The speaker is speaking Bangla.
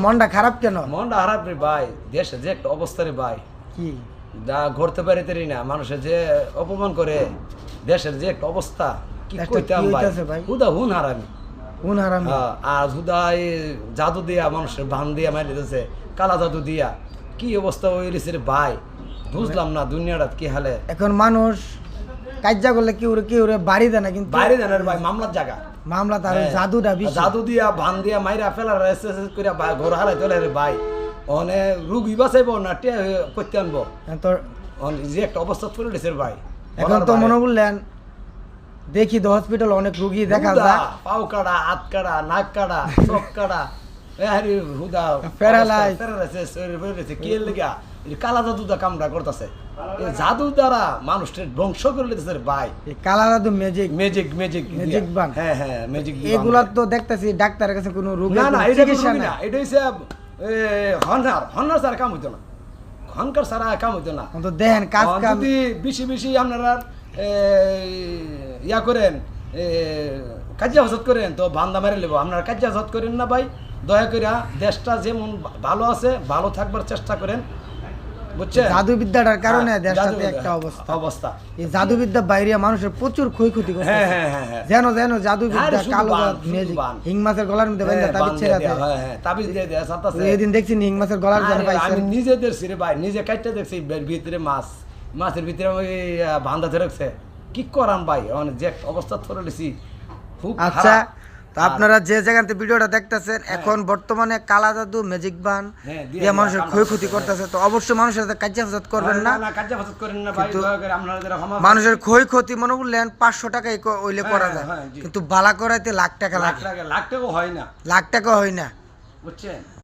মনটা খারাপ কেন? মনটা খারাপ রে ভাই, দেশে যে একটা অবস্থা রে ভাই, কি যা ঘুরতে পারিতে না, মানুষের যে অপমান করে, দেশের যে একটা অবস্থা কি কইতাম ভাই, হুদা হুন হারামি আর হুদা জাদু দিয়া মানুষের ভান দিয়া মারি দিতেছে, কালা জাদু দিয়া কি অবস্থা হয়েছে রে ভাই, বুঝলাম না দুনিয়াটা কি হালে। এখন মানুষ কাজা করলে কি ওরে বাড়ি দেয় না, কিন্তু বাড়ি দেন ভাই মামলার জায়গা, মামলা তার জাদুটা বেশি, জাদু দিয়া ভান দিয়া মাইরা ফেলার করে ঘর হারাই চলে রে ভাই, অনে রুগী বাঁচাইব না টিয়া করতে আনবো, তোর যে একটা অবস্থা চলে গেছে রে ভাই। এখন তো মনে বললেন দেখি তো হসপিটাল অনেক রুগী দেখা যায়, পাও কাটা, হাত কাটা, নাক কাটা, চোখ কাটা, হুদা প্যারালাইসিস কি লাগা কালা জাদু দা কামটা করতেছে, জাদু দ্বারা মানুষের ধ্বংস করে দিতেছে ভাই। কালা জাদু ম্যাজিক ম্যাজিক ম্যাজিক ম্যাজিক বান, হ্যাঁ হ্যাঁ ম্যাজিক, এগুলা তো দেখতেছি ডাক্তারের কাছে কোনো রোগী না, এটা চিকিৎসা না, এটা হইছে হনার সারা কাম হইতো না, হনকার সারা কাম হইতো না। তো দেখেন কাজ কাম যদি বেশি আপনারা ইয়া করেন, কাজে হজত করেন তো বান্দা মেরে নেব, আপনারা কাজে হজত করেন না ভাই, দয়া করে দেশটা যেমন ভালো আছে ভালো থাকবার চেষ্টা করেন, বুঝছেন? জাদুবিদ্যাটার কারণে দেশটাতে একটা অবস্থা, এই জাদুবিদ্যা বাইরে মানুষের প্রচুর ক্ষয়ক্ষতি করছে। যেন জাদুবিদ্যা কালো ম্যাজিক, হিং মাছের গলার মধ্যে বাইন্দা তাবিজ ছেড়ে দেয়, তাবিজ দিয়ে দেয় সাতাছে। এদিন দেখছি হিং মাছের গলার জন্য পাইছে, আমি নিজে দেখছি রে ভাই, নিজে কাটতে দেখছি ভিতরে মাছের ভিতরে ওই বান্ধা ধরে রাখছে, কি করাম ভাই, যে অবস্থা ধরে লেছি খুব। আচ্ছা, তো আপনারা যে জায়গাতে ভিডিওটা দেখতেছেন, এখন বর্তমানে কালা জাদু ম্যাজিক বান দিয়ে মানুষের ক্ষয়ক্ষতি করতেছে, তো অবশ্যই মানুষের সাথে কার্যাফাত করবেন না, মানুষের ক্ষয়ক্ষতি মনে বললেন 500 টাকাই ওইলে করা যায়, কিন্তু বালা করাইতে লাখ টাকা লাগে, লাখ টাকা হয় না, লাখ টাকা হয় না, বুঝছেন?